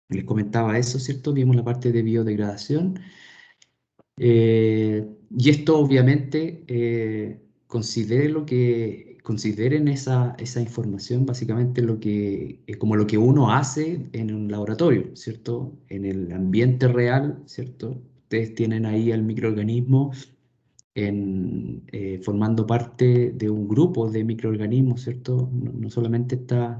Les comentaba eso, ¿cierto? Vimos la parte de biodegradación. Y esto obviamente consideren esa información básicamente como lo que uno hace en un laboratorio, ¿cierto? En el ambiente real, ¿cierto? Ustedes tienen ahí al microorganismo formando parte de un grupo de microorganismos, ¿cierto? No solamente está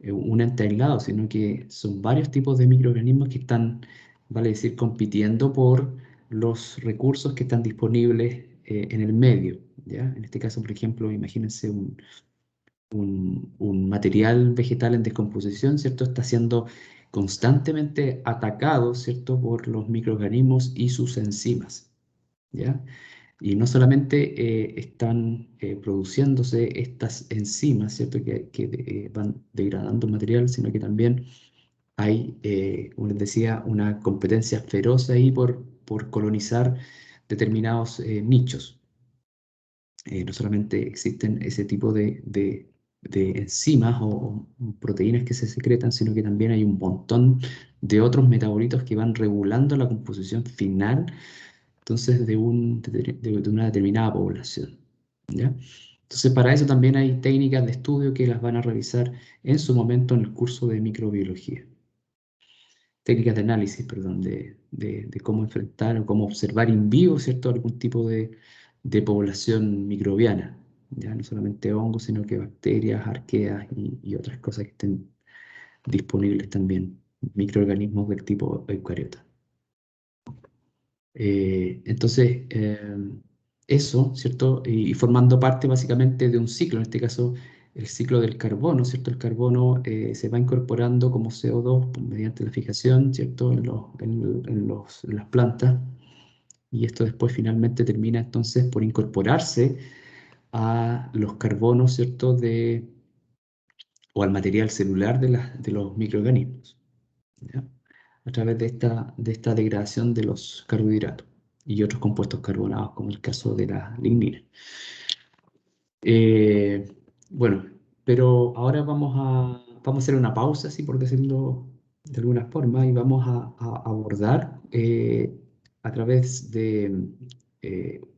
un ente aislado, sino que son varios tipos de microorganismos que están, vale decir, compitiendo por los recursos que están disponibles en el medio, ¿ya? En este caso, por ejemplo, imagínense un material vegetal en descomposición, ¿cierto? Está siendo constantemente atacado, ¿cierto? Por los microorganismos y sus enzimas, ¿ya? Y no solamente están produciéndose estas enzimas, ¿cierto? Que van degradando el material, sino que también hay, como les decía, una competencia feroz ahí por colonizar determinados nichos. No solamente existen ese tipo de enzimas o proteínas que se secretan, sino que también hay un montón de otros metabolitos que van regulando la composición final entonces de una determinada población, ¿ya? Entonces, para eso también hay técnicas de estudio que las van a revisar en su momento en el curso de microbiología. Técnicas de análisis, perdón, de cómo enfrentar o cómo observar in vivo, ¿cierto? Algún tipo de población microbiana, ¿ya? No solamente hongos, sino que bacterias, arqueas y otras cosas que estén disponibles también, microorganismos del tipo eucariota. Entonces, eso, ¿cierto? Y formando parte básicamente de un ciclo, en este caso el ciclo del carbono, ¿cierto? El carbono se va incorporando como CO2 mediante la fijación, ¿cierto? En las plantas, y esto después finalmente termina entonces por incorporarse a los carbonos, ¿cierto? O al material celular de los microorganismos, ¿ya? A través de esta degradación de los carbohidratos y otros compuestos carbonados, como el caso de la lignina. Eh, bueno, pero ahora vamos a hacer una pausa, así por decirlo de alguna forma, y vamos a abordar a través de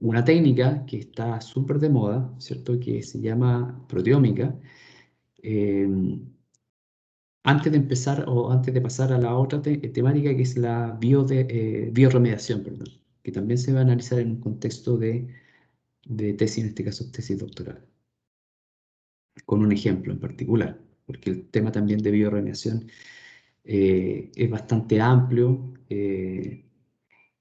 una técnica que está súper de moda, ¿cierto? Que se llama proteómica. Eh, Antes de empezar o antes de pasar a la otra temática que es la bioremediación, perdón, que también se va a analizar en un contexto de tesis, en este caso tesis doctoral, con un ejemplo en particular, porque el tema también de bioremediación es bastante amplio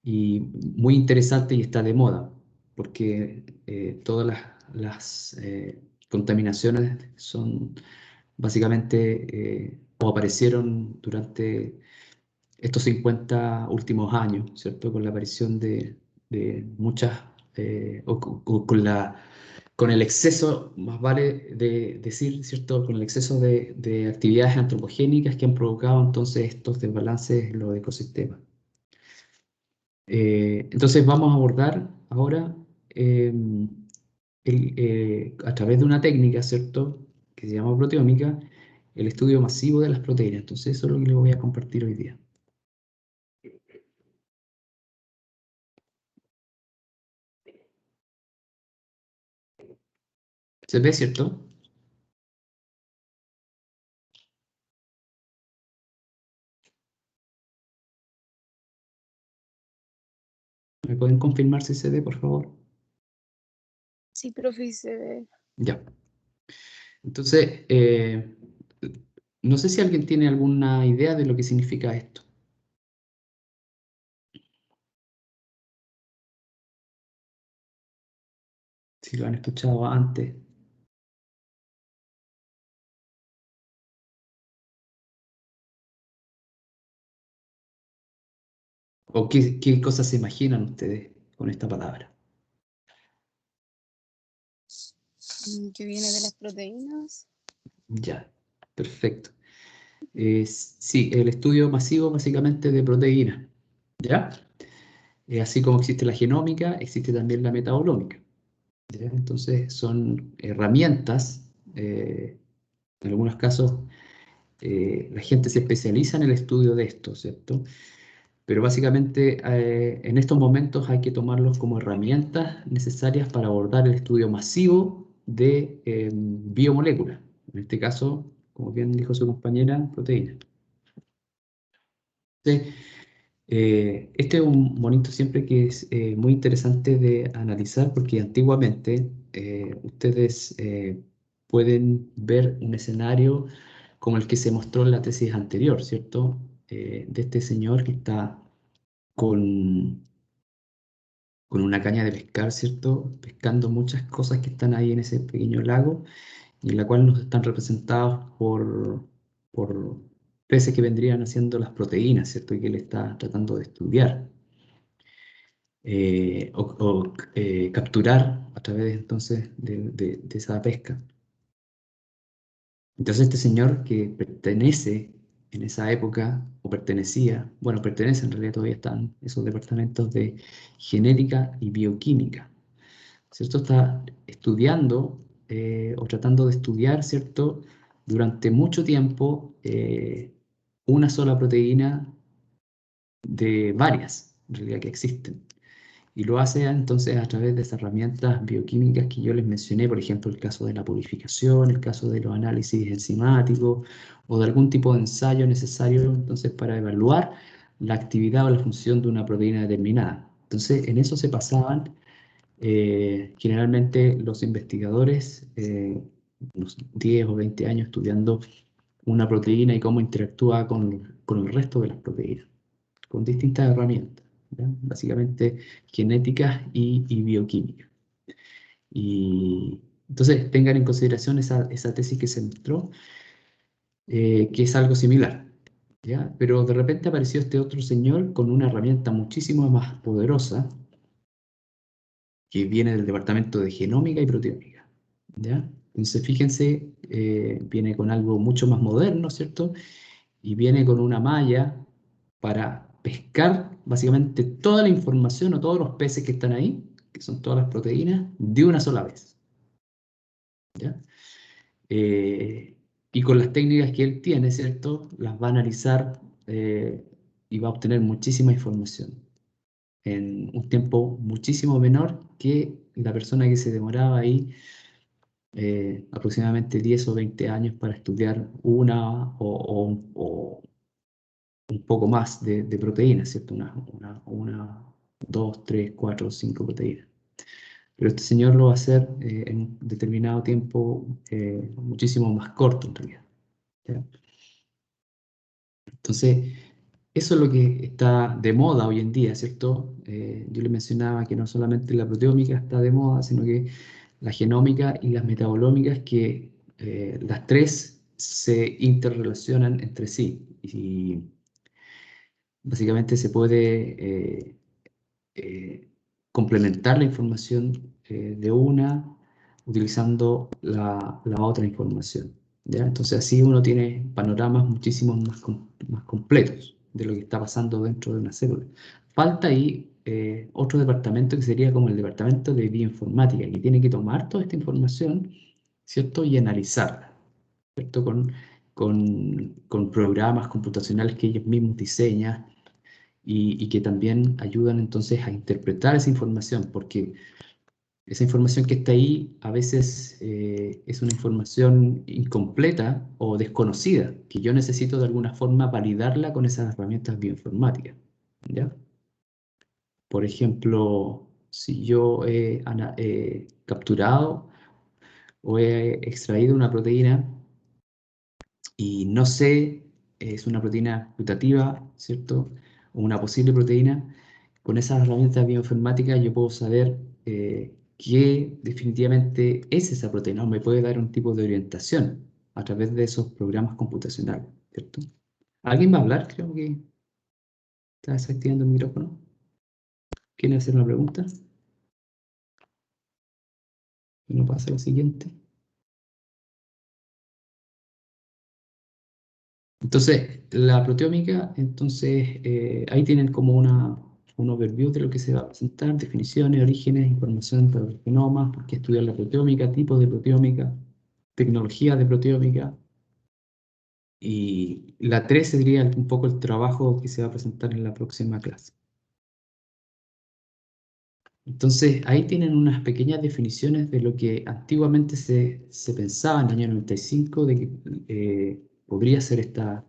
y muy interesante y está de moda, porque todas las contaminaciones son básicamente o aparecieron durante estos 50 últimos años, ¿cierto? Con la aparición de muchas, con el exceso, más vale de decir, ¿cierto? Con el exceso de actividades antropogénicas que han provocado entonces estos desbalances en los ecosistemas. Entonces vamos a abordar ahora eh, a través de una técnica, ¿cierto? Que se llama proteómica, el estudio masivo de las proteínas. Entonces eso es lo que les voy a compartir hoy día. ¿Se ve, cierto? ¿Me pueden confirmar si se ve, por favor? Sí, profe, se ve. Ya. Entonces, no sé si alguien tiene alguna idea de lo que significa esto. Si lo han escuchado antes. ¿O qué cosas se imaginan ustedes con esta palabra? Que viene de las proteínas. Ya, perfecto. Sí, el estudio masivo básicamente de proteínas. ¿Ya? Así como existe la genómica, existe también la metabolómica. ¿Ya? Entonces son herramientas, en algunos casos la gente se especializa en el estudio de esto, ¿cierto? Pero básicamente en estos momentos hay que tomarlos como herramientas necesarias para abordar el estudio masivo de biomoléculas. En este caso, como bien dijo su compañera, proteínas. Entonces, este es un monito siempre que es muy interesante de analizar porque antiguamente ustedes pueden ver un escenario como el que se mostró en la tesis anterior, ¿cierto? De este señor que está con, con una caña de pescar, ¿cierto? Pescando muchas cosas que están ahí en ese pequeño lago y en la cual nos están representados por peces que vendrían haciendo las proteínas, ¿cierto? Y que él está tratando de estudiar. Capturar a través entonces de esa pesca. Entonces este señor que pertenece en esa época, o pertenecía, bueno, pertenece en realidad, todavía están esos departamentos de genética y bioquímica, ¿cierto? Está estudiando o tratando de estudiar, ¿cierto? Durante mucho tiempo una sola proteína de varias, en realidad, que existen. Y lo hace entonces a través de esas herramientas bioquímicas que yo les mencioné, por ejemplo, el caso de la purificación, el caso de los análisis enzimáticos o de algún tipo de ensayo necesario entonces para evaluar la actividad o la función de una proteína determinada. Entonces, en eso se pasaban generalmente los investigadores unos 10 o 20 años estudiando una proteína y cómo interactúa con el resto de las proteínas, con distintas herramientas, ¿ya? Básicamente genéticas y bioquímica. Y entonces tengan en consideración esa tesis que se mostró, que es algo similar, ¿ya? Pero de repente apareció este otro señor con una herramienta muchísimo más poderosa que viene del departamento de genómica y proteómica, ¿ya? Entonces fíjense, viene con algo mucho más moderno, ¿cierto? Y viene con una malla para pescar básicamente toda la información o todos los peces que están ahí, que son todas las proteínas, de una sola vez, ¿ya? Eh, y con las técnicas que él tiene, ¿cierto? Las va a analizar y va a obtener muchísima información en un tiempo muchísimo menor que la persona que se demoraba ahí aproximadamente 10 o 20 años para estudiar una o un poco más de proteínas, ¿cierto? Una, dos, tres, cuatro, cinco proteínas. Pero este señor lo va a hacer en un determinado tiempo muchísimo más corto en realidad, ¿ya? Entonces, eso es lo que está de moda hoy en día, ¿cierto? Yo le mencionaba que no solamente la proteómica está de moda, sino que la genómica y las metabolómicas, que las tres se interrelacionan entre sí. Y básicamente se puede complementar la información de una utilizando la otra información, ¿ya? Entonces así uno tiene panoramas muchísimo más completos de lo que está pasando dentro de una célula. Falta ahí otro departamento que sería como el departamento de bioinformática, que tiene que tomar toda esta información, ¿cierto? Y analizarla, ¿cierto? Con programas computacionales que ellos mismos diseñan y que también ayudan entonces a interpretar esa información, porque esa información que está ahí a veces es una información incompleta o desconocida, que yo necesito de alguna forma validarla con esas herramientas bioinformáticas, ¿ya? Por ejemplo, si yo he capturado o he extraído una proteína y no sé, es una proteína putativa, ¿cierto? O una posible proteína, con esas herramientas bioinformáticas yo puedo saber qué definitivamente es esa proteína, o me puede dar un tipo de orientación a través de esos programas computacionales, ¿cierto? ¿Alguien va a hablar? Creo que está desactivando el micrófono. ¿Quiere hacer una pregunta? Y no pasa lo siguiente. Entonces, la proteómica, entonces, ahí tienen como un overview de lo que se va a presentar, definiciones, orígenes, información para el genoma, por qué estudiar la proteómica, tipos de proteómica, tecnologías de proteómica, Y la 3 sería un poco el trabajo que se va a presentar en la próxima clase. Entonces, ahí tienen unas pequeñas definiciones de lo que antiguamente se pensaba en el año 95 de que podría ser esta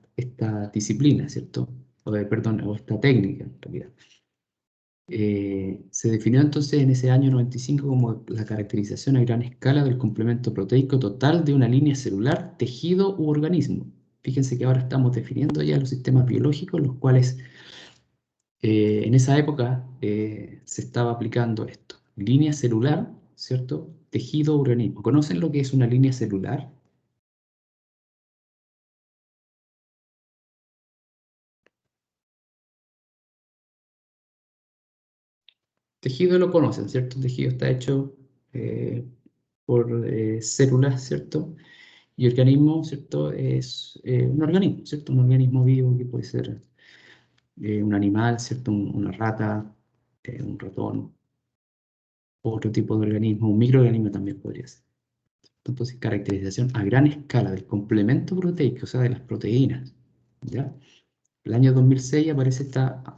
disciplina, ¿cierto? Perdón, o esta técnica, en realidad. Se definió entonces en ese año 95 como la caracterización a gran escala del complemento proteico total de una línea celular, tejido u organismo. Fíjense que ahora estamos definiendo ya los sistemas biológicos, los cuales en esa época se estaba aplicando esto. Línea celular, ¿cierto? Tejido organismo. ¿Conocen lo que es una línea celular? Tejido lo conocen, ¿cierto? El tejido está hecho por células, ¿cierto? Y organismo, ¿cierto? Es un organismo, ¿cierto? Un organismo vivo que puede ser un animal, ¿cierto? Una rata, un ratón, otro tipo de organismo, un microorganismo también podría ser. Entonces, caracterización a gran escala del complemento proteico, o sea, de las proteínas. ¿Ya? El año 2006 aparece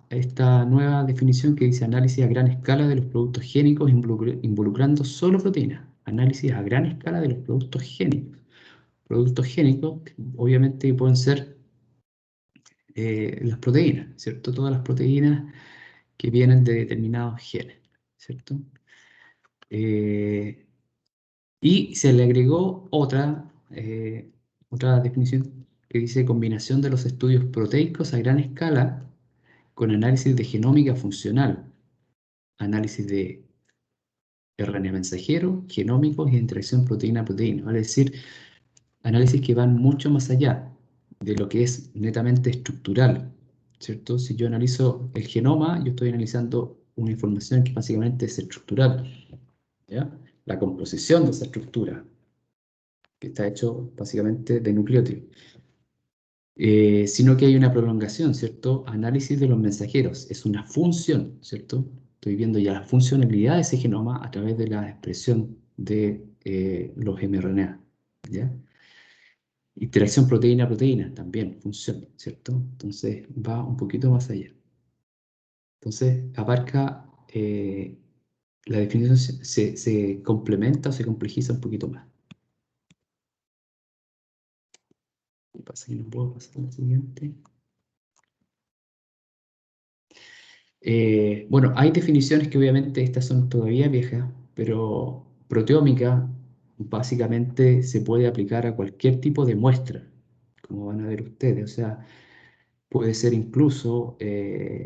esta nueva definición que dice análisis a gran escala de los productos génicos involucrando solo proteínas. Análisis a gran escala de los productos génicos. Productos génicos, obviamente, pueden ser las proteínas, ¿cierto? Todas las proteínas que vienen de determinados genes, ¿cierto? Eh, Y se le agregó otra definición que dice combinación de los estudios proteicos a gran escala con análisis de genómica funcional, análisis de RNA mensajero, genómicos y de interacción proteína-proteína. Es decir, análisis que van mucho más allá de lo que es netamente estructural, ¿cierto? Si yo analizo el genoma, yo estoy analizando una información que básicamente es estructural, ¿ya? La composición de esa estructura, que está hecho básicamente de nucleótidos. Sino que hay una prolongación, ¿cierto? Análisis de los mensajeros, es una función, ¿cierto? Estoy viendo ya la funcionalidad de ese genoma a través de la expresión de los mRNA, ¿ya? Interacción proteína-proteína, también función, ¿cierto? Entonces va un poquito más allá. Entonces abarca, la definición se complementa o se complejiza un poquito más. ¿Qué pasa? Que no puedo pasar a la siguiente. Bueno, hay definiciones que obviamente estas son todavía viejas, pero proteómica básicamente se puede aplicar a cualquier tipo de muestra, como van a ver ustedes. O sea, puede ser incluso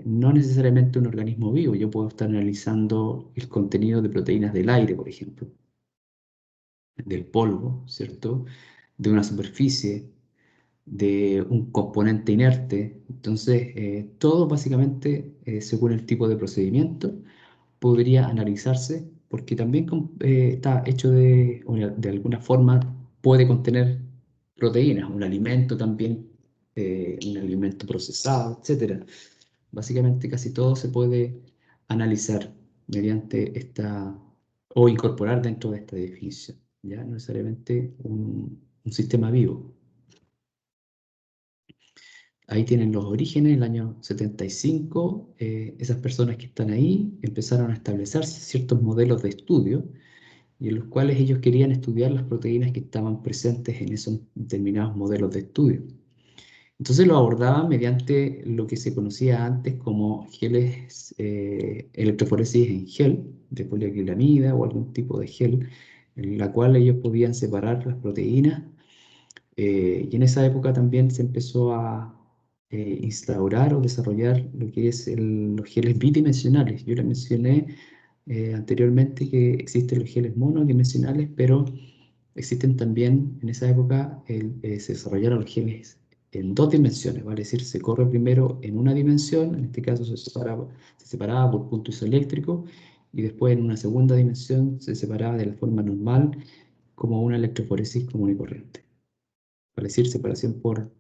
no necesariamente un organismo vivo. Yo puedo estar analizando el contenido de proteínas del aire, por ejemplo, del polvo, ¿cierto? De una superficie, de un componente inerte. Entonces, todo básicamente, según el tipo de procedimiento, podría analizarse, porque también está hecho o de alguna forma puede contener proteínas, un alimento también, un alimento procesado, etcétera. Básicamente casi todo se puede analizar mediante o incorporar dentro de esta definición, ya no necesariamente un sistema vivo. Ahí tienen los orígenes, el año 75, esas personas que están ahí empezaron a establecerse ciertos modelos de estudio y en los cuales ellos querían estudiar las proteínas que estaban presentes en esos determinados modelos de estudio. Entonces lo abordaban mediante lo que se conocía antes como geles, electroforesis en gel, de poliacrilamida o algún tipo de gel, en la cual ellos podían separar las proteínas. Y en esa época también se empezó a instaurar o desarrollar lo que es los geles bidimensionales. Yo les mencioné anteriormente que existen los geles monodimensionales, pero existen también en esa época, se desarrollaron los geles en dos dimensiones, ¿vale? Es decir, se corre primero en una dimensión, en este caso se separaba por punto isoeléctrico, y después en una segunda dimensión se separaba de la forma normal como una electroforesis común y corriente. Vale decir, separación por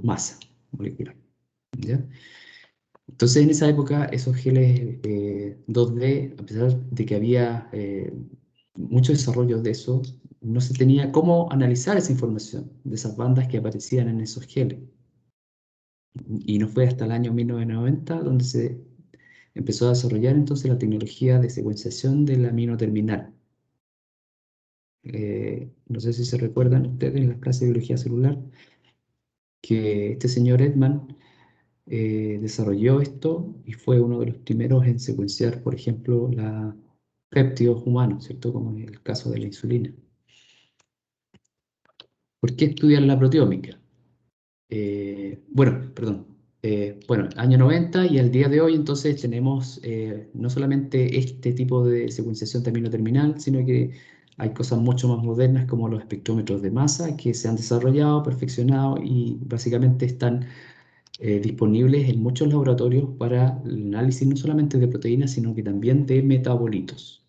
masa molecular, ¿ya? Entonces, en esa época, esos geles 2D, a pesar de que había mucho desarrollo de eso, no se tenía cómo analizar esa información de esas bandas que aparecían en esos geles. Y no fue hasta el año 1990 donde se empezó a desarrollar entonces la tecnología de secuenciación del amino terminal. No sé si se recuerdan ustedes en las clases de biología celular que este señor Edman desarrolló esto y fue uno de los primeros en secuenciar, por ejemplo, los péptidos humanos, ¿cierto? Como en el caso de la insulina. ¿Por qué estudiar la proteómica? Bueno, perdón. Bueno, año 90 y al día de hoy entonces tenemos no solamente este tipo de secuenciación de amino terminal, sino que hay cosas mucho más modernas como los espectrómetros de masa que se han desarrollado, perfeccionado y básicamente están disponibles en muchos laboratorios para el análisis no solamente de proteínas, sino que también de metabolitos.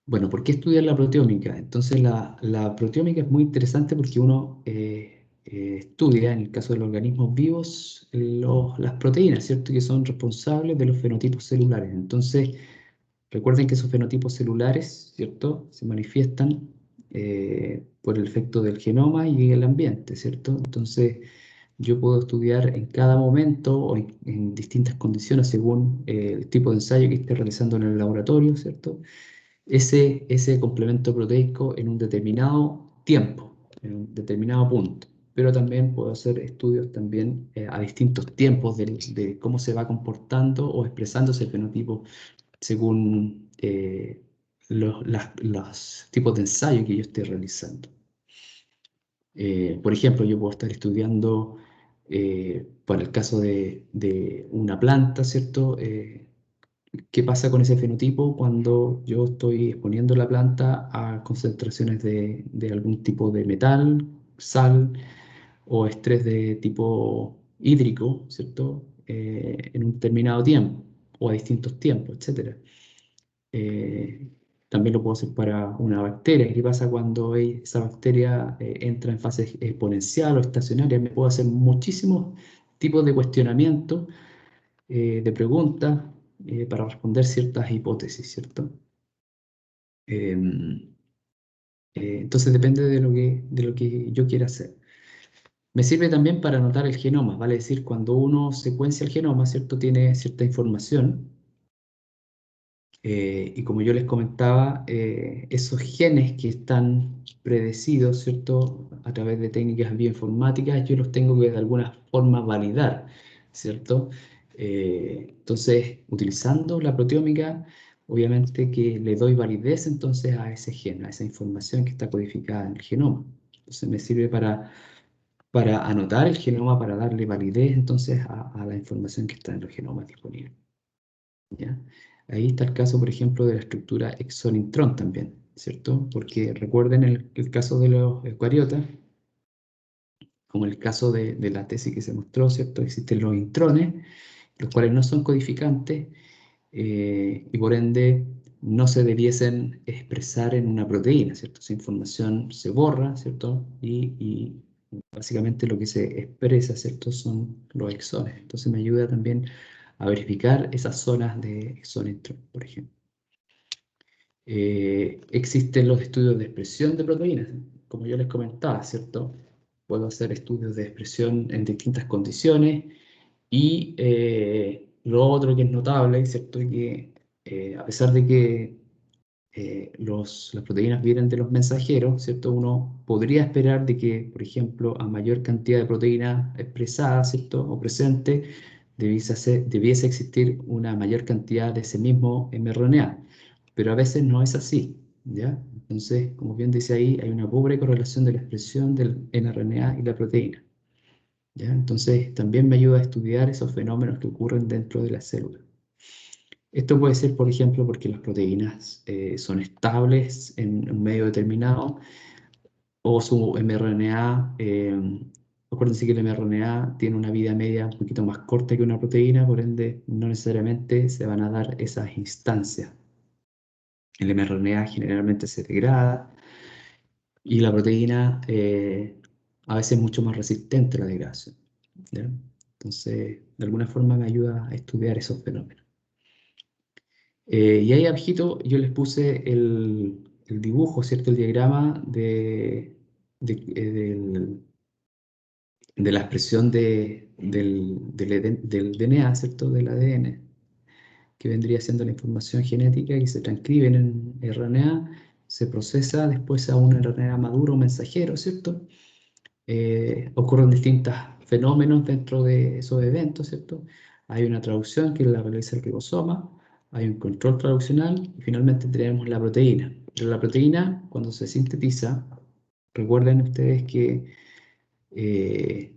Bueno, ¿por qué estudiar la proteómica? Entonces, la proteómica es muy interesante porque uno estudia, en el caso de los organismos vivos, las proteínas, ¿cierto? Que son responsables de los fenotipos celulares. Entonces, recuerden que esos fenotipos celulares, ¿cierto? Se manifiestan por el efecto del genoma y el ambiente, ¿cierto? Entonces, yo puedo estudiar en cada momento o en distintas condiciones según el tipo de ensayo que esté realizando en el laboratorio, ¿cierto? Ese complemento proteico en un determinado tiempo, en un determinado punto. Pero también puedo hacer estudios también a distintos tiempos de cómo se va comportando o expresándose el fenotipo según los tipos de ensayo que yo esté realizando. Por ejemplo, yo puedo estar estudiando, para el caso de una planta, ¿cierto? ¿Qué pasa con ese fenotipo cuando yo estoy exponiendo la planta a concentraciones de algún tipo de metal, sal o estrés de tipo hídrico, ¿cierto? En un determinado tiempo o a distintos tiempos, etcétera. Eh, También lo puedo hacer para una bacteria. ¿Qué pasa cuando esa bacteria entra en fase exponencial o estacionaria? Me puedo hacer muchísimos tipos de cuestionamientos, de preguntas, para responder ciertas hipótesis, ¿cierto? Em, entonces depende de lo que yo quiera hacer. Me sirve también para anotar el genoma, vale decir, cuando uno secuencia el genoma, ¿cierto? Tiene cierta información. Y como yo les comentaba, esos genes que están predecidos, ¿cierto? A través de técnicas bioinformáticas, yo los tengo que de alguna forma validar, ¿cierto? Entonces, utilizando la proteómica, obviamente que le doy validez entonces a ese gen, a esa información que está codificada en el genoma. Entonces me sirve para anotar el genoma, para darle validez entonces a la información que está en los genomas disponibles. ¿Ya? Ahí está el caso, por ejemplo, de la estructura exón-intrón también, ¿cierto? Porque recuerden el caso de los eucariotas, como el caso de la tesis que se mostró, ¿cierto? Existen los intrones, los cuales no son codificantes y por ende no se debiesen expresar en una proteína, ¿cierto? Esa información se borra, ¿cierto? Y básicamente lo que se expresa, ¿cierto? Son los exones. Entonces me ayuda también a verificar esas zonas de exón-intrón, por ejemplo. Existen los estudios de expresión de proteínas, como yo les comentaba, ¿cierto? Puedo hacer estudios de expresión en distintas condiciones y lo otro que es notable, ¿cierto? Es que a pesar de que las proteínas vienen de los mensajeros, ¿cierto? Uno podría esperar de que, por ejemplo, a mayor cantidad de proteínas expresadas, ¿cierto? O presente, debiese existir una mayor cantidad de ese mismo mRNA, pero a veces no es así, ¿ya? Entonces, como bien dice ahí, hay una pobre correlación de la expresión del mRNA y la proteína, ¿ya? Entonces, también me ayuda a estudiar esos fenómenos que ocurren dentro de la célula. Esto puede ser, por ejemplo, porque las proteínas son estables en un medio determinado o su mRNA, acuérdense que el mRNA tiene una vida media un poquito más corta que una proteína, por ende no necesariamente se van a dar esas instancias. El mRNA generalmente se degrada y la proteína a veces es mucho más resistente a la degradación, ¿ya? Entonces, de alguna forma me ayuda a estudiar esos fenómenos. Y ahí abajito yo les puse el dibujo, ¿cierto? El diagrama de la expresión del DNA, ¿cierto? Del ADN, que vendría siendo la información genética que se transcribe en RNA, se procesa después a un RNA maduro, mensajero, ¿cierto? Ocurren distintos fenómenos dentro de esos eventos, ¿cierto? Hay una traducción que la realiza el ribosoma, hay un control traduccional y finalmente tenemos la proteína. Pero la proteína, cuando se sintetiza, recuerden ustedes que eh,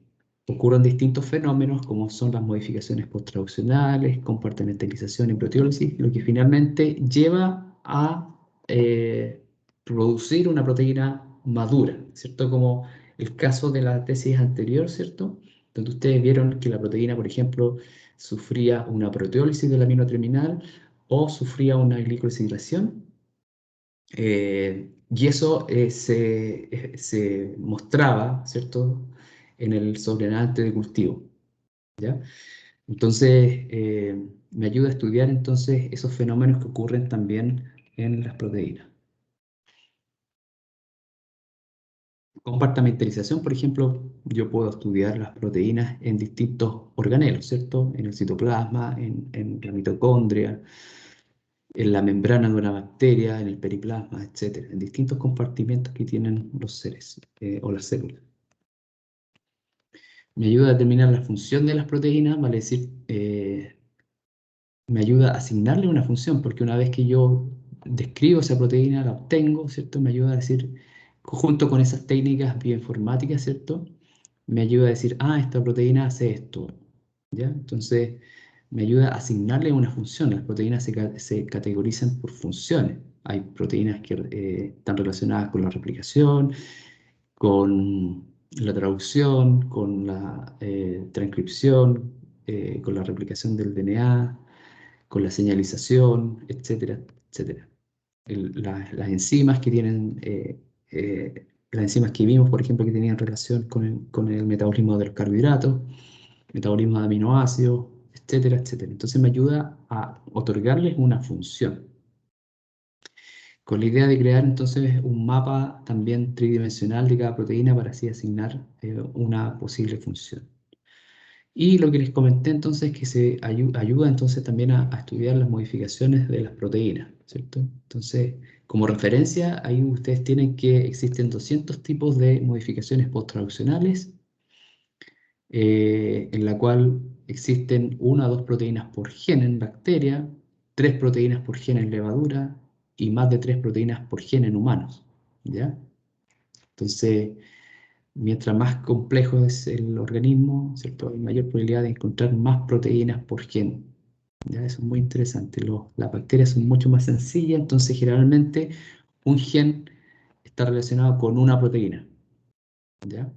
ocurren distintos fenómenos como son las modificaciones post-traduccionales, compartimentalización y proteólisis, lo que finalmente lleva a producir una proteína madura, ¿cierto? Como el caso de la tesis anterior, ¿cierto? Donde ustedes vieron que la proteína, por ejemplo, sufría una proteólisis del amino terminal o sufría una glicosilación. Y eso se mostraba, ¿cierto?, en el sobrenadante de cultivo, ¿ya? Entonces, me ayuda a estudiar entonces esos fenómenos que ocurren también en las proteínas. Compartimentalización, por ejemplo, yo puedo estudiar las proteínas en distintos organelos, ¿cierto? En el citoplasma, en la mitocondria, en la membrana de una bacteria, en el periplasma, etcétera, en distintos compartimentos que tienen los seres o las células. Me ayuda a determinar la función de las proteínas, vale decir, me ayuda a asignarle una función, porque una vez que yo describo esa proteína, la obtengo, ¿cierto? Me ayuda a decir, junto con esas técnicas bioinformáticas, ¿cierto? Me ayuda a decir, ah, esta proteína hace esto, ¿ya? Entonces, me ayuda a asignarle una función. Las proteínas se categorizan por funciones. Hay proteínas que están relacionadas con la replicación, con la traducción, con la transcripción, con la replicación del DNA, con la señalización, etcétera, etcétera. Las enzimas que tienen, las enzimas que vimos, por ejemplo, que tenían relación con el metabolismo de los carbohidratos, metabolismo de aminoácidos, etcétera, etcétera. Entonces me ayuda a otorgarles una función, con la idea de crear entonces un mapa también tridimensional de cada proteína para así asignar una posible función. Y lo que les comenté entonces es que se ayuda entonces también a estudiar las modificaciones de las proteínas, ¿cierto? Entonces, como referencia, ahí ustedes tienen que existen 200 tipos de modificaciones post-traduccionales, en la cual existen una o dos proteínas por gen en bacteria, 3 proteínas por gen en levadura y más de 3 proteínas por gen en humanos, ¿ya? Entonces, mientras más complejo es el organismo, ¿cierto? Hay mayor probabilidad de encontrar más proteínas por gen. ¿Ya? Eso es muy interesante. Las bacterias son mucho más sencillas, entonces generalmente un gen está relacionado con una proteína. ¿Ya?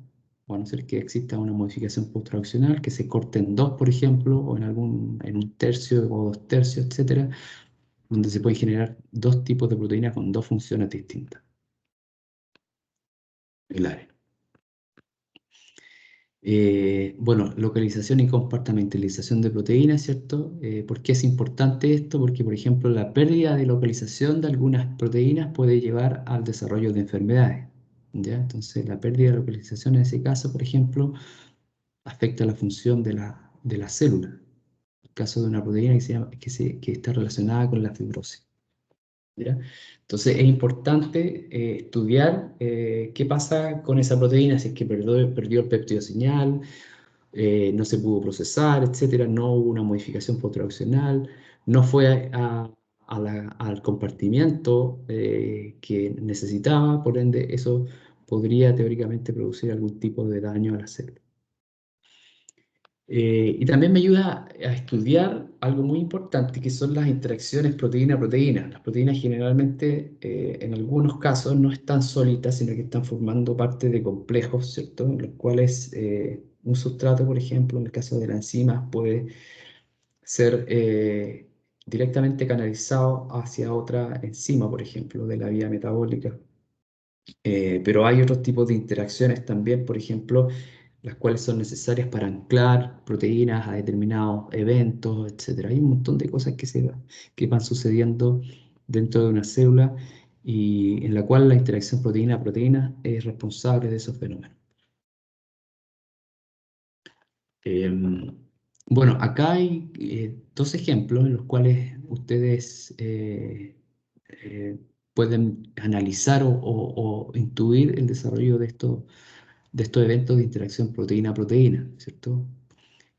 O a no ser que exista una modificación post-traduccional, que se corte en dos, por ejemplo, o en un tercio o 2 tercios, etcétera, donde se pueden generar dos tipos de proteínas con dos funciones distintas. El área. Bueno, localización y compartimentalización de proteínas, ¿cierto? ¿Por qué es importante esto? Porque, por ejemplo, la pérdida de localización de algunas proteínas puede llevar al desarrollo de enfermedades, ¿ya? Entonces, la pérdida de localización en ese caso, por ejemplo, afecta la función de la célula. El caso de una proteína que está relacionada con la fibrosis. ¿Ya? Entonces es importante estudiar qué pasa con esa proteína, si es que perdió el peptidosignal, no se pudo procesar, etcétera, no hubo una modificación post-traduccional, no fue al compartimiento que necesitaba, por ende eso podría teóricamente producir algún tipo de daño a la célula. Y también me ayuda a estudiar algo muy importante, que son las interacciones proteína-proteína. Las proteínas generalmente, en algunos casos, no están solitas, sino que están formando parte de complejos, ¿cierto? En los cuales un sustrato, por ejemplo, en el caso de las enzimas, puede ser directamente canalizado hacia otra enzima, por ejemplo, de la vía metabólica. Pero hay otros tipos de interacciones también, por ejemplo, las cuales son necesarias para anclar proteínas a determinados eventos, etc. Hay un montón de cosas que van sucediendo dentro de una célula y en la cual la interacción proteína-proteína es responsable de esos fenómenos. Bueno, acá hay dos ejemplos en los cuales ustedes pueden analizar o intuir el desarrollo de estos eventos de interacción proteína-proteína, ¿cierto?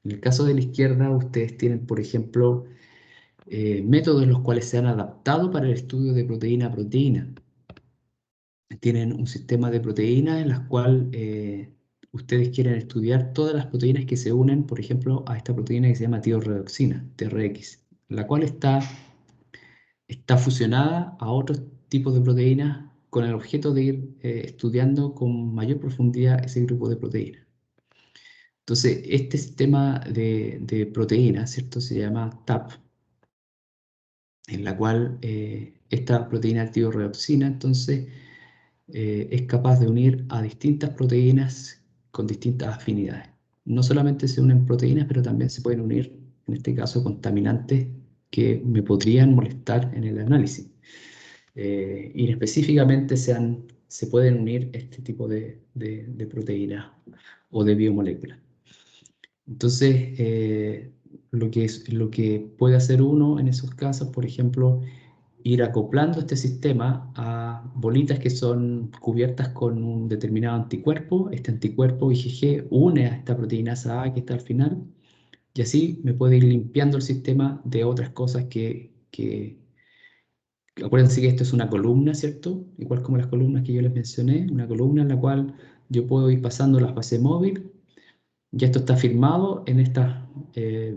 En el caso de la izquierda, ustedes tienen, por ejemplo, métodos en los cuales se han adaptado para el estudio de proteína-proteína. Tienen un sistema de proteínas en las cuales ustedes quieren estudiar todas las proteínas que se unen, por ejemplo, a esta proteína que se llama tiorredoxina, TRX, la cual está fusionada a otros tipos de proteínas con el objeto de ir estudiando con mayor profundidad ese grupo de proteínas. Entonces, este sistema de proteínas, ¿cierto? Se llama TAP, en la cual esta proteína tiorredoxina, entonces, es capaz de unir a distintas proteínas con distintas afinidades. No solamente se unen proteínas, pero también se pueden unir, en este caso, contaminantes que me podrían molestar en el análisis. Y específicamente se pueden unir este tipo de proteínas o de biomoléculas. Entonces, lo que puede hacer uno en esos casos, por ejemplo, ir acoplando este sistema a bolitas que son cubiertas con un determinado anticuerpo. Este anticuerpo IgG une a esta proteinasa A que está al final, y así me puede ir limpiando el sistema de otras cosas acuérdense que esto es una columna, ¿cierto? Igual como las columnas que yo les mencioné, una columna en la cual yo puedo ir pasando la fase móvil, y esto está firmado en estas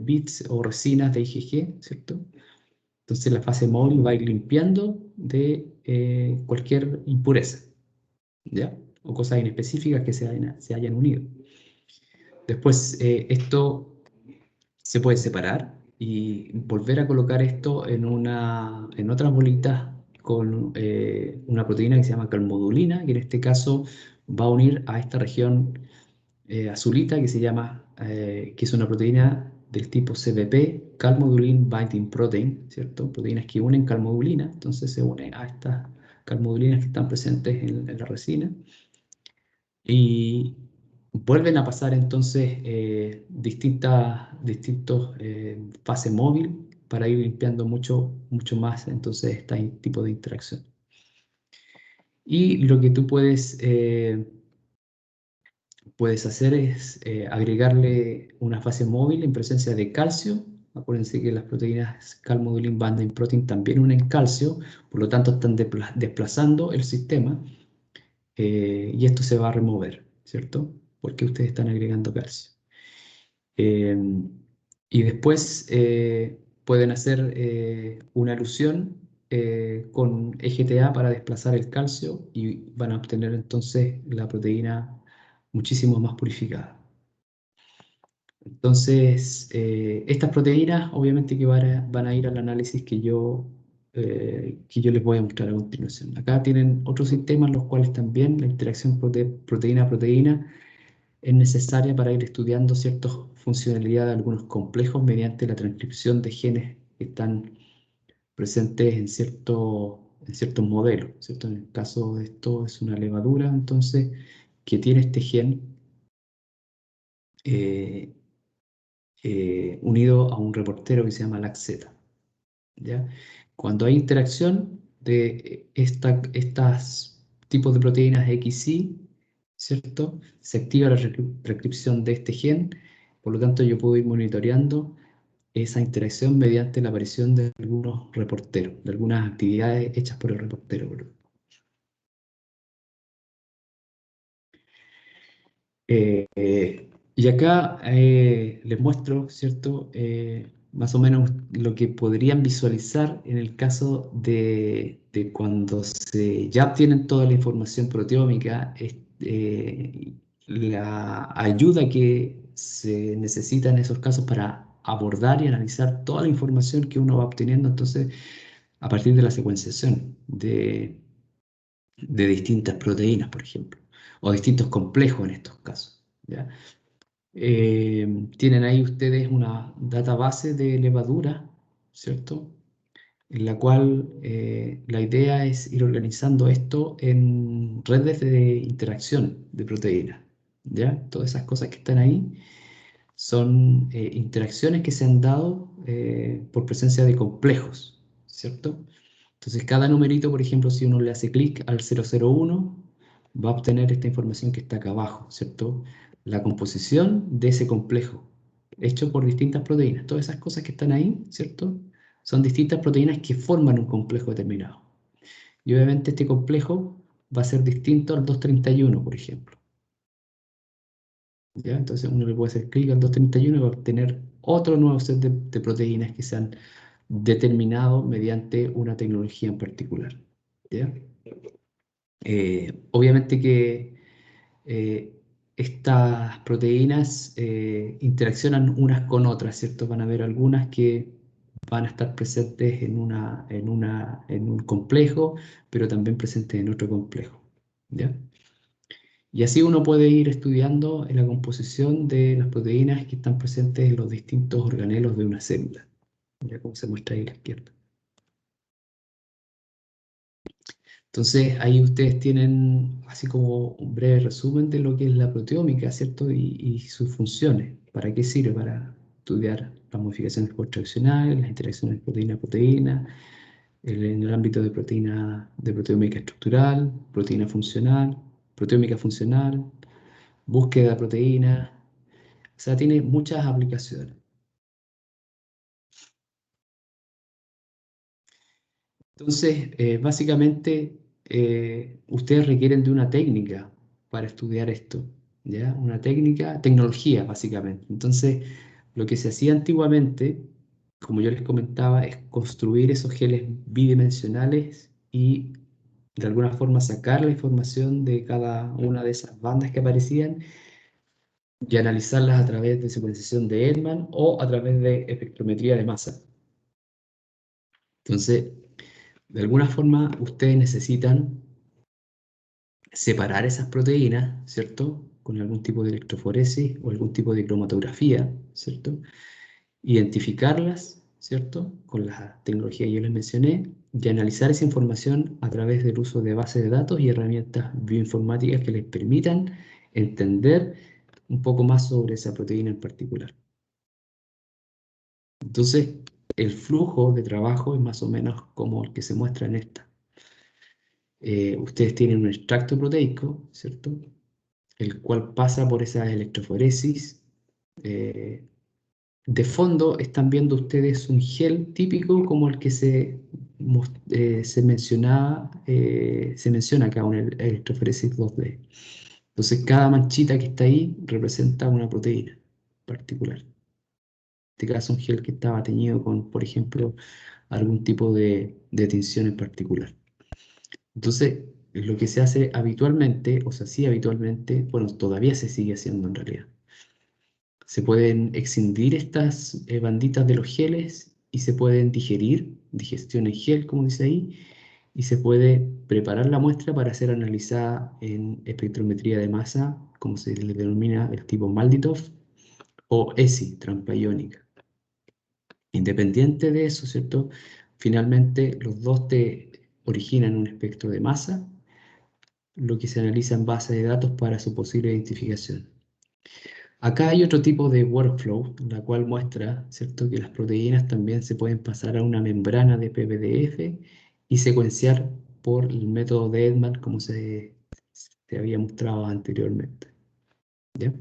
bits o resinas de IgG, ¿cierto? Entonces la fase móvil va a ir limpiando de cualquier impureza, ¿ya? O cosas inespecíficas que se hayan unido. Después esto se puede separar y volver a colocar esto en otras bolitas con una proteína que se llama calmodulina, que en este caso va a unir a esta región azulita que se llama, que es una proteína del tipo CBP, Calmodulin Binding Protein, ¿cierto? Proteínas que unen calmodulina, entonces se une a estas calmodulinas que están presentes en la resina y vuelven a pasar entonces distintos fases móvil para ir limpiando mucho más entonces este tipo de interacción. Y lo que tú puedes hacer es agregarle una fase móvil en presencia de calcio. Acuérdense que las proteínas calmodulin binding protein también unen calcio, por lo tanto están desplazando el sistema y esto se va a remover, ¿cierto? Porque ustedes están agregando calcio. Eh, y después pueden hacer una alusión con EGTA para desplazar el calcio y van a obtener entonces la proteína muchísimo más purificada. Entonces, estas proteínas obviamente que van a ir al análisis que yo les voy a mostrar a continuación. Acá tienen otros sistemas en los cuales también la interacción proteína-proteína es necesaria para ir estudiando ciertas funcionalidades de algunos complejos mediante la transcripción de genes que están presentes en ciertos modelos, ¿cierto? En el caso de esto es una levadura, entonces, que tiene este gen eh, unido a un reportero que se llama LACZ, ¿ya? Cuando hay interacción de estas tipos de proteínas XY, ¿cierto? Se activa la transcripción de este gen, por lo tanto yo puedo ir monitoreando esa interacción mediante la aparición de algunos reporteros, de algunas actividades hechas por el reportero. Y acá les muestro, ¿cierto? Más o menos lo que podrían visualizar en el caso de cuando ya obtienen toda la información proteómica, la ayuda que se necesita en esos casos para abordar y analizar toda la información que uno va obteniendo, entonces, a partir de la secuenciación de distintas proteínas, por ejemplo, o distintos complejos en estos casos. ¿ya? Tienen ahí ustedes una database de levadura, ¿cierto? En la cual la idea es ir organizando esto en redes de interacción de proteínas, ¿ya? Todas esas cosas que están ahí son interacciones que se han dado por presencia de complejos, ¿cierto? Entonces, cada numerito, por ejemplo, si uno le hace clic al 001, va a obtener esta información que está acá abajo, ¿cierto? La composición de ese complejo, hecho por distintas proteínas. Todas esas cosas que están ahí, ¿cierto? Son distintas proteínas que forman un complejo determinado. Y obviamente este complejo va a ser distinto al 231, por ejemplo. ¿Ya? Entonces uno le puede hacer clic al 231 y va a obtener otro nuevo set de proteínas que se han determinado mediante una tecnología en particular. ¿Ya? Obviamente que eh, estas proteínas interaccionan unas con otras, ¿cierto? Van a haber algunas que van a estar presentes en un complejo, pero también presentes en otro complejo, ¿ya? Y así uno puede ir estudiando la composición de las proteínas que están presentes en los distintos organelos de una célula, ya como se muestra ahí a la izquierda. Entonces, ahí ustedes tienen así como un breve resumen de lo que es la proteómica, ¿cierto? Y sus funciones. ¿Para qué sirve? Para estudiar las modificaciones post-traduccionales, las interacciones proteína-proteína, en el ámbito de proteína, de proteómica estructural, proteína funcional, proteómica funcional, búsqueda de proteínas. O sea, tiene muchas aplicaciones. Entonces, básicamente, ustedes requieren de una técnica para estudiar esto, ¿ya? Una técnica, tecnología, básicamente. Entonces, lo que se hacía antiguamente, como yo les comentaba, es construir esos geles bidimensionales y de alguna forma sacar la información de cada una de esas bandas que aparecían y analizarlas a través de secuenciación de Edman o a través de espectrometría de masa. Entonces, de alguna forma, ustedes necesitan separar esas proteínas, ¿cierto? Con algún tipo de electroforesis o algún tipo de cromatografía, ¿cierto? Identificarlas, ¿cierto? Con la tecnología que yo les mencioné, y analizar esa información a través del uso de bases de datos y herramientas bioinformáticas que les permitan entender un poco más sobre esa proteína en particular. Entonces, el flujo de trabajo es más o menos como el que se muestra en esta. Ustedes tienen un extracto proteico, ¿cierto? El cual pasa por esa electroforesis. Eh, de fondo están viendo ustedes un gel típico como el que se menciona acá en el electroforesis 2D. Entonces cada manchita que está ahí representa una proteína particular. En este caso un gel que estaba teñido con, por ejemplo, algún tipo de tinción en particular. Entonces, lo que se hace habitualmente, o se hacía habitualmente, bueno, todavía se sigue haciendo en realidad. Se pueden excindir estas banditas de los geles y se pueden digerir, digestión en gel, como dice ahí, y se puede preparar la muestra para ser analizada en espectrometría de masa, como se le denomina el tipo Malditov, o ESI, trampa iónica. Independiente de eso, ¿cierto? Finalmente, los dos te originan un espectro de masa, lo que se analiza en base de datos para su posible identificación. Acá hay otro tipo de workflow, la cual muestra, ¿cierto?, que las proteínas también se pueden pasar a una membrana de PBDF y secuenciar por el método de Edman, como se había mostrado anteriormente. ¿Ya?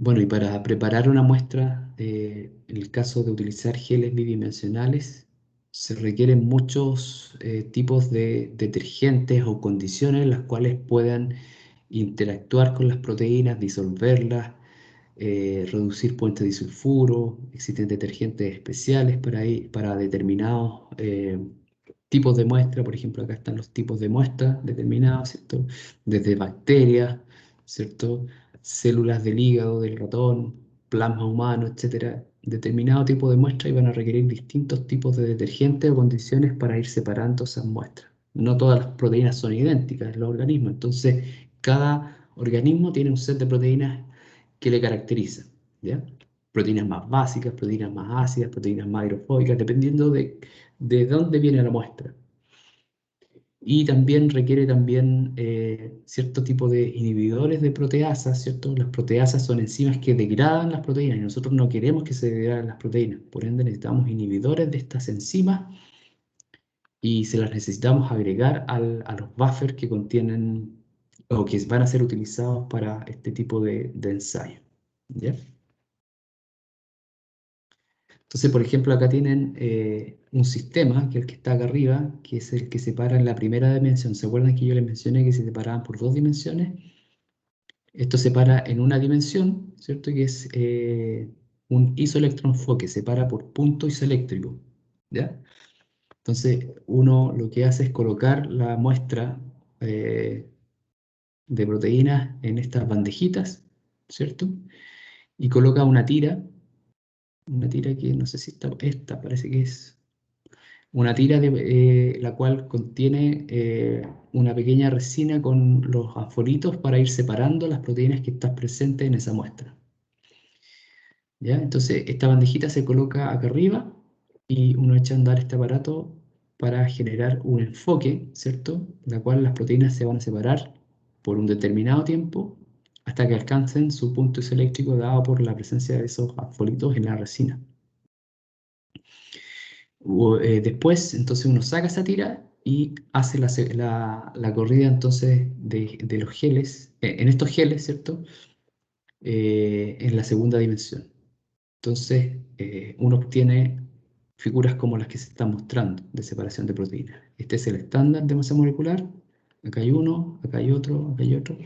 Bueno, y para preparar una muestra, en el caso de utilizar geles bidimensionales, se requieren muchos tipos de detergentes o condiciones en las cuales puedan interactuar con las proteínas, disolverlas, reducir puentes disulfuro. Existen detergentes especiales para determinados tipos de muestra. Por ejemplo, acá están los tipos de muestra determinados, ¿cierto? Desde bacterias, ¿cierto? Células del hígado, del ratón, plasma humano, etcétera. Determinado tipo de muestra y van a requerir distintos tipos de detergentes o condiciones para ir separando esas muestras. No todas las proteínas son idénticas en los organismos. Entonces, cada organismo tiene un set de proteínas que le caracterizan, ¿ya? Proteínas más básicas, proteínas más ácidas, proteínas más hidrofóbicas, dependiendo de dónde viene la muestra. Y también requiere también cierto tipo de inhibidores de proteasas, ¿cierto? Las proteasas son enzimas que degradan las proteínas y nosotros no queremos que se degraden las proteínas. Por ende, necesitamos inhibidores de estas enzimas y se las necesitamos agregar a los buffers que contienen o que van a ser utilizados para este tipo de ensayo. ¿Ya? Entonces, por ejemplo, acá tienen un sistema, que es el que está acá arriba, que es el que separa en la primera dimensión. ¿Se acuerdan que yo les mencioné que se separaban por dos dimensiones? Esto separa en una dimensión, ¿cierto? Que es un isoelectroenfoque, separa por punto isoeléctrico, ¿ya? Entonces, uno lo que hace es colocar la muestra de proteínas en estas bandejitas, ¿cierto? Y coloca una tira que no sé si está, esta parece que es una tira de, la cual contiene una pequeña resina con los anforitos para ir separando las proteínas que están presentes en esa muestra. ¿Ya? Entonces, esta bandejita se coloca acá arriba y uno echa a andar este aparato para generar un enfoque, ¿cierto? En la cual las proteínas se van a separar por un determinado tiempo hasta que alcancen su punto isoeléctrico dado por la presencia de esos fosfolitos en la resina. Después, entonces uno saca esa tira y hace la corrida entonces de los geles, en estos geles, ¿cierto? En la segunda dimensión. Entonces, uno obtiene figuras como las que se están mostrando de separación de proteínas. Este es el estándar de masa molecular. Acá hay uno, acá hay otro, acá hay otro.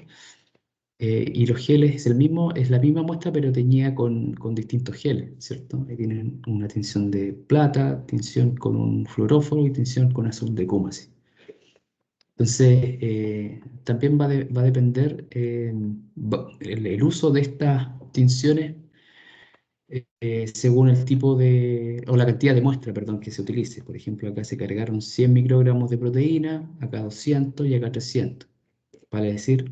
Y los geles es el mismo, es la misma muestra, pero teñida con distintos geles, ¿cierto? Ahí tienen una tinción de plata, tinción con un fluoróforo y tinción con azul de Cúmasi. Entonces, también va a depender el uso de estas tinciones según el tipo o la cantidad de muestra, perdón, que se utilice. Por ejemplo, acá se cargaron 100 microgramos de proteína, acá 200 y acá 300. Vale decir,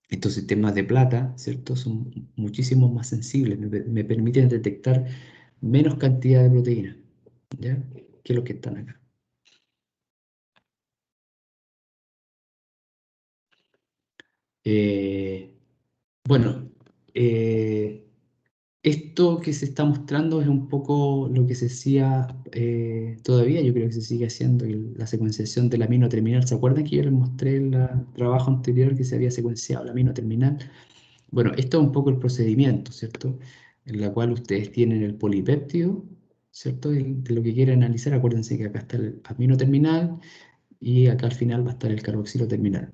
estos sistemas de plata, ¿cierto? Son muchísimo más sensibles, me permiten detectar menos cantidad de proteína, ¿ya? Que los que están acá. Eh, bueno, eh, esto que se está mostrando es un poco lo que se hacía todavía, yo creo que se sigue haciendo, la secuenciación del amino terminal. ¿Se acuerdan que yo les mostré en el trabajo anterior que se había secuenciado el amino terminal? Bueno, esto es un poco el procedimiento, ¿cierto? En la cual ustedes tienen el polipéptido, ¿cierto? De lo que quieren analizar, acuérdense que acá está el amino terminal y acá al final va a estar el carboxilo terminal.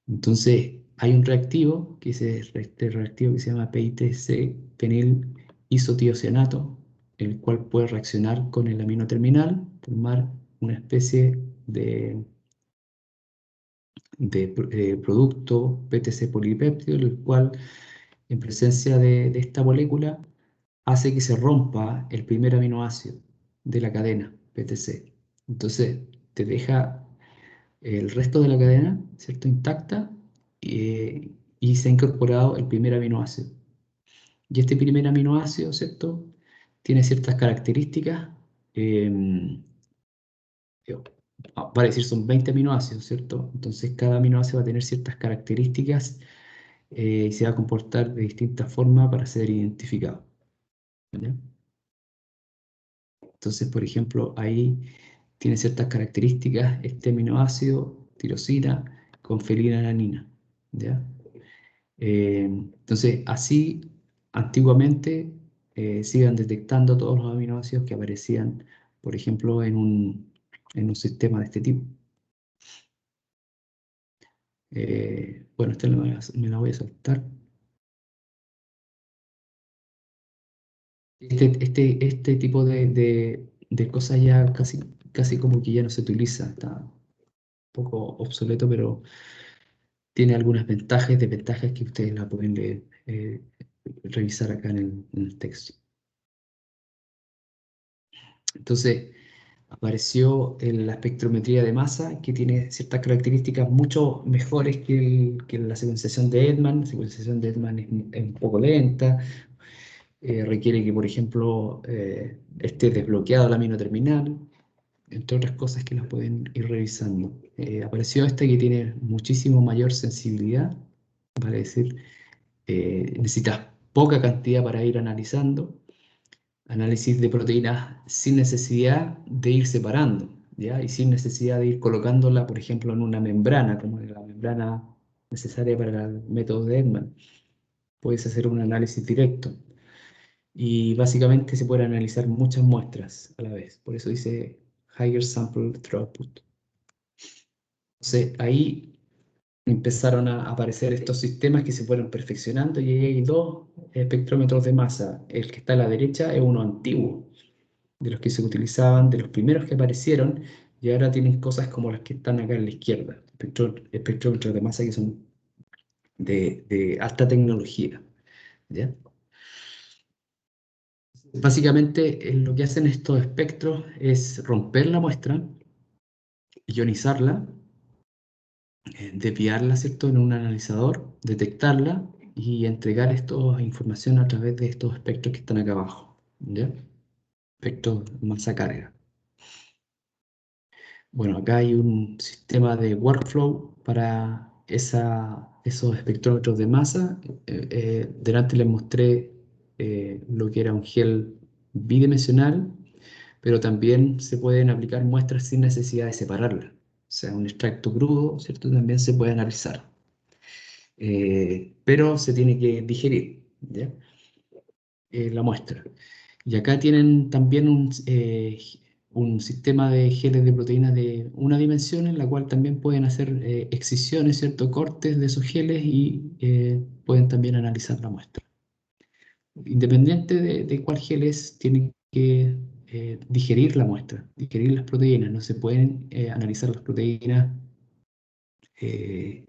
Entonces, hay un reactivo, que es este reactivo que se llama PITC, penil isotiocianato, el cual puede reaccionar con el amino terminal, formar una especie de producto PTC polipéptido, el cual en presencia de esta molécula hace que se rompa el primer aminoácido de la cadena PTC. Entonces, te deja el resto de la cadena, ¿cierto? Intacta y se ha incorporado el primer aminoácido. Y este primer aminoácido, ¿cierto? Tiene ciertas características. eh, Para decir, son 20 aminoácidos, ¿cierto? Entonces cada aminoácido va a tener ciertas características y se va a comportar de distintas formas para ser identificado. ¿Ya? Entonces, por ejemplo, ahí tiene ciertas características este aminoácido, tirosina, con fenilalanina. ¿Ya? Entonces, así antiguamente se iban detectando todos los aminoácidos que aparecían, por ejemplo, en un sistema de este tipo. Bueno, esta me la voy a saltar. Este tipo de cosas ya casi como que ya no se utiliza, está un poco obsoleto, pero tiene algunas ventajas y desventajas que ustedes la pueden leer, revisar acá en el texto. Entonces, apareció la espectrometría de masa, que tiene ciertas características mucho mejores que la secuenciación de Edman. La secuenciación de Edman es un poco lenta, requiere que, por ejemplo, esté desbloqueado el amino terminal, entre otras cosas que las pueden ir revisando. Apareció esta que tiene muchísimo mayor sensibilidad, vale decir, necesitas poca cantidad para ir analizando, análisis de proteínas sin necesidad de ir separando, ¿ya? Y sin necesidad de ir colocándola, por ejemplo, en una membrana, como la membrana necesaria para el método de Edman. Puedes hacer un análisis directo. Y básicamente se pueden analizar muchas muestras a la vez. Por eso dice Higher Sample Throughput. Entonces ahí empezaron a aparecer estos sistemas que se fueron perfeccionando y ahí hay dos espectrómetros de masa. El que está a la derecha es uno antiguo, de los que se utilizaban, de los primeros que aparecieron, y ahora tienen cosas como las que están acá a la izquierda, espectrómetros de masa que son de alta tecnología, ¿ya? Básicamente, lo que hacen estos espectros es romper la muestra, ionizarla, desviarla, ¿cierto?, en un analizador, detectarla y entregar esta información a través de estos espectros que están acá abajo, ¿ya? Espectros masa carga. Bueno, acá hay un sistema de workflow para esos espectrómetros de masa. Delante les mostré lo que era un gel bidimensional, pero también se pueden aplicar muestras sin necesidad de separarlas. O sea, un extracto crudo, ¿cierto? También se puede analizar. Pero se tiene que digerir, ¿ya? La muestra. Y acá tienen también un sistema de geles de proteínas de una dimensión en la cual también pueden hacer excisiones, ¿cierto? Cortes de esos geles y pueden también analizar la muestra. Independiente de cuál gel es, tienen que digerir la muestra, digerir las proteínas. No se pueden analizar las proteínas eh,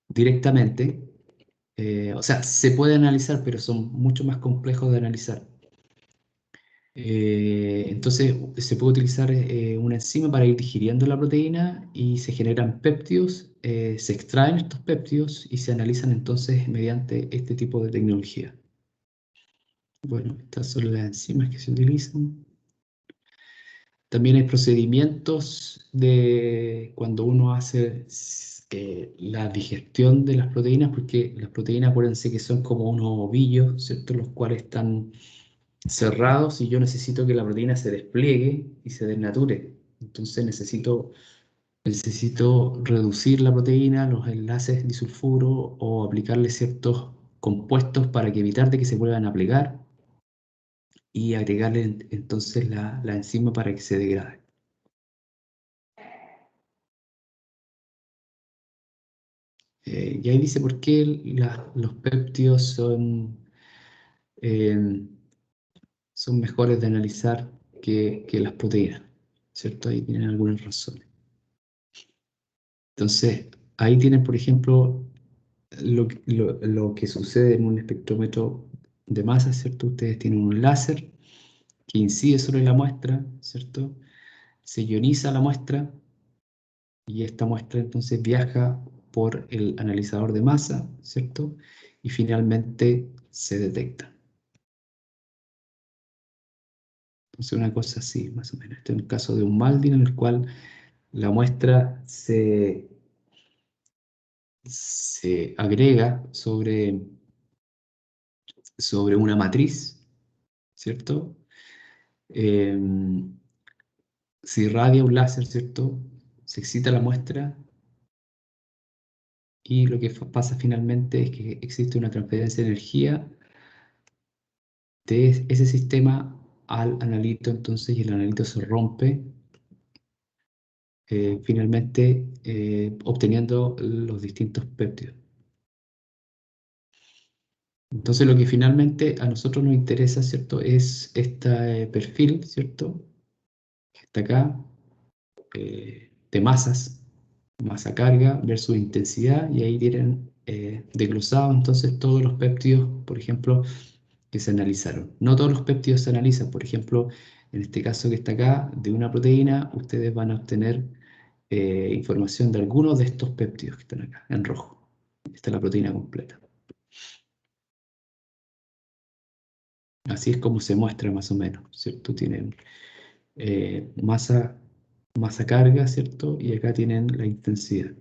directamente. O sea, se puede analizar, pero son mucho más complejos de analizar. Entonces se puede utilizar una enzima para ir digiriendo la proteína y se generan péptidos, se extraen estos péptidos y se analizan entonces mediante este tipo de tecnología. Bueno, estas son las enzimas que se utilizan. También hay procedimientos de cuando uno hace la digestión de las proteínas, porque las proteínas, acuérdense que son como unos ovillos, ¿cierto? Los cuales están cerrados y yo necesito que la proteína se despliegue y se desnature. Entonces necesito reducir la proteína, los enlaces disulfuro o aplicarle ciertos compuestos para que evitar de que se vuelvan a plegar y agregarle entonces la enzima para que se degrade. Y ahí dice por qué los péptidos eh, son mejores de analizar que las proteínas, ¿cierto? Ahí tienen algunas razones. Entonces, ahí tienen, por ejemplo, lo que sucede en un espectrómetro de masa, ¿cierto? Ustedes tienen un láser que incide sobre la muestra, ¿cierto? Se ioniza la muestra y esta muestra entonces viaja por el analizador de masa, ¿cierto? Y finalmente se detecta. Entonces una cosa así, más o menos. Este es un caso de un Maldin en el cual la muestra se agrega sobre una matriz, ¿cierto? Eh, se irradia un láser, ¿cierto? Se excita la muestra y lo que pasa finalmente es que existe una transferencia de energía de ese sistema al analito, entonces, y el analito se rompe, finalmente obteniendo los distintos péptidos. Entonces, lo que finalmente a nosotros nos interesa, ¿cierto? Es este perfil, ¿cierto? Que está acá, de masas, masa carga versus intensidad, y ahí tienen desglosados entonces todos los péptidos, por ejemplo, que se analizaron. No todos los péptidos se analizan, por ejemplo, En este caso que está acá, de una proteína, ustedes van a obtener información de algunos de estos péptidos que están acá, en rojo. Esta es la proteína completa. Así es como se muestra más o menos, ¿cierto? Tienen masa, carga, ¿cierto? Y acá tienen la intensidad.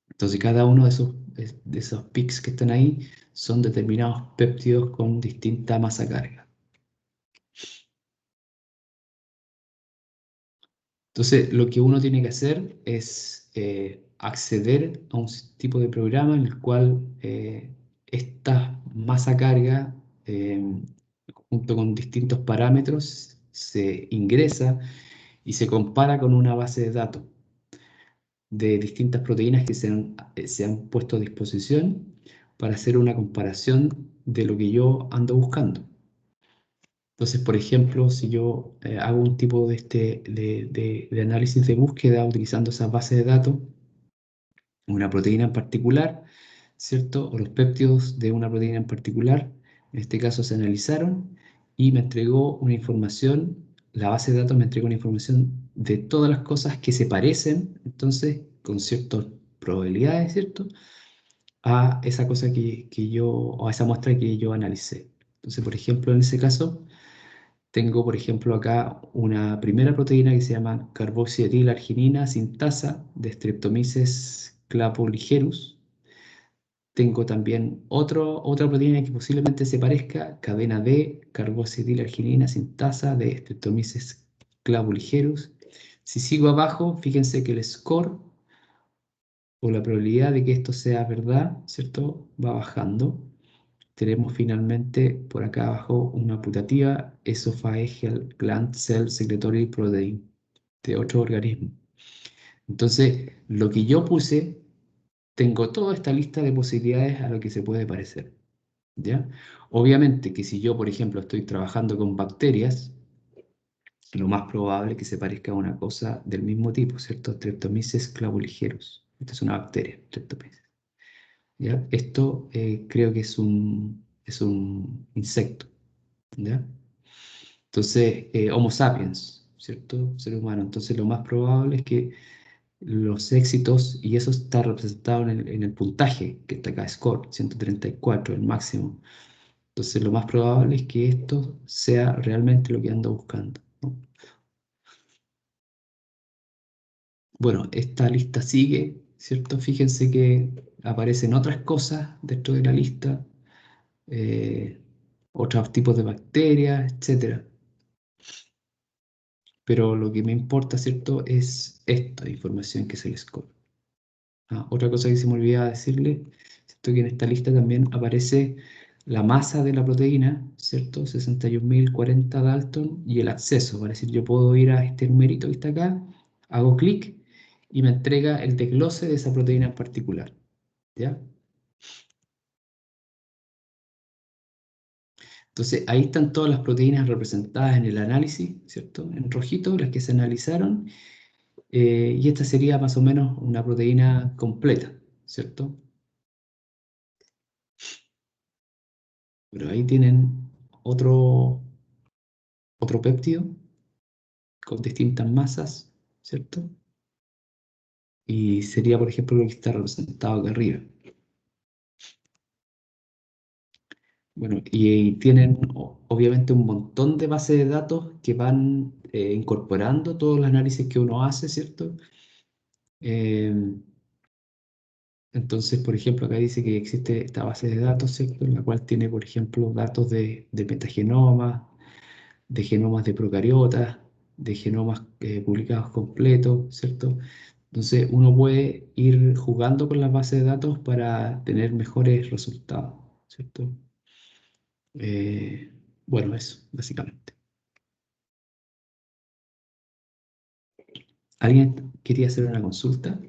Entonces cada uno de esos peaks que están ahí son determinados péptidos con distinta masa carga. Entonces lo que uno tiene que hacer es acceder a un tipo de programa en el cual esta masa carga, junto con distintos parámetros, se ingresa y se compara con una base de datos de distintas proteínas que se han puesto a disposición para hacer una comparación de lo que yo ando buscando. Entonces, por ejemplo, si yo hago un tipo de análisis de búsqueda utilizando esas bases de datos, una proteína en particular, ¿cierto? O los péptidos de una proteína en particular, en este caso se analizaron y me entregó una información, la base de datos me entregó una información de todas las cosas que se parecen, entonces, con ciertas probabilidades, ¿cierto? A esa cosa o a esa muestra que yo analicé. Entonces, por ejemplo, en ese caso, tengo, por ejemplo, acá una primera proteína que se llama carboxietilarginina sintasa de Streptomyces claviculosus. Tengo también otra proteína que posiblemente se parezca, cadena D, carboxietilarginina sintasa de Streptomyces claviculosus. Si sigo abajo, fíjense que el score o la probabilidad de que esto sea verdad, ¿cierto? Va bajando. Tenemos finalmente por acá abajo una putativa esophageal gland cell secretory protein de otro organismo. Entonces, lo que yo puse, tengo toda esta lista de posibilidades a lo que se puede parecer, ¿ya? Obviamente que si yo, por ejemplo, estoy trabajando con bacterias, lo más probable es que se parezca a una cosa del mismo tipo, ¿cierto? Streptomyces claviculosus. Esta es una bacteria, Streptomyces. ¿Ya? Esto creo que es un insecto, ¿ya? Entonces, Homo sapiens, ¿cierto? Ser humano. Entonces, lo más probable es que los éxitos, y eso está representado en el puntaje, que está acá, score, 134, el máximo. Entonces, lo más probable es que esto sea realmente lo que ando buscando, ¿no? Bueno, esta lista sigue, ¿cierto? Fíjense que aparecen otras cosas dentro de la lista, eh, otros tipos de bacterias, etcétera. Pero lo que me importa, ¿cierto? Es esta información que es el score. Otra cosa que se me olvidaba decirle, ¿cierto? Que en esta lista también aparece la masa de la proteína, ¿cierto? 61.040 Dalton y el acceso. Es decir, yo puedo ir a este numerito que está acá, hago clic y me entrega el desglose de esa proteína en particular, ¿ya? Entonces, ahí están todas las proteínas representadas en el análisis, ¿cierto? En rojito, las que se analizaron. Y esta sería más o menos una proteína completa, ¿cierto? Pero ahí tienen otro, otro péptido con distintas masas, ¿cierto? Y sería, por ejemplo, lo que está representado acá arriba. Bueno, y tienen obviamente un montón de bases de datos que van incorporando todos los análisis que uno hace, ¿cierto? Eh, entonces, por ejemplo, acá dice que existe esta base de datos, ¿cierto? En la cual tiene, por ejemplo, datos de metagenomas, de genomas de procariotas, de genomas publicados completos, ¿cierto? Entonces uno puede ir jugando con las bases de datos para tener mejores resultados, ¿cierto? Eh, bueno, eso, básicamente. ¿Alguien quería hacer una consulta?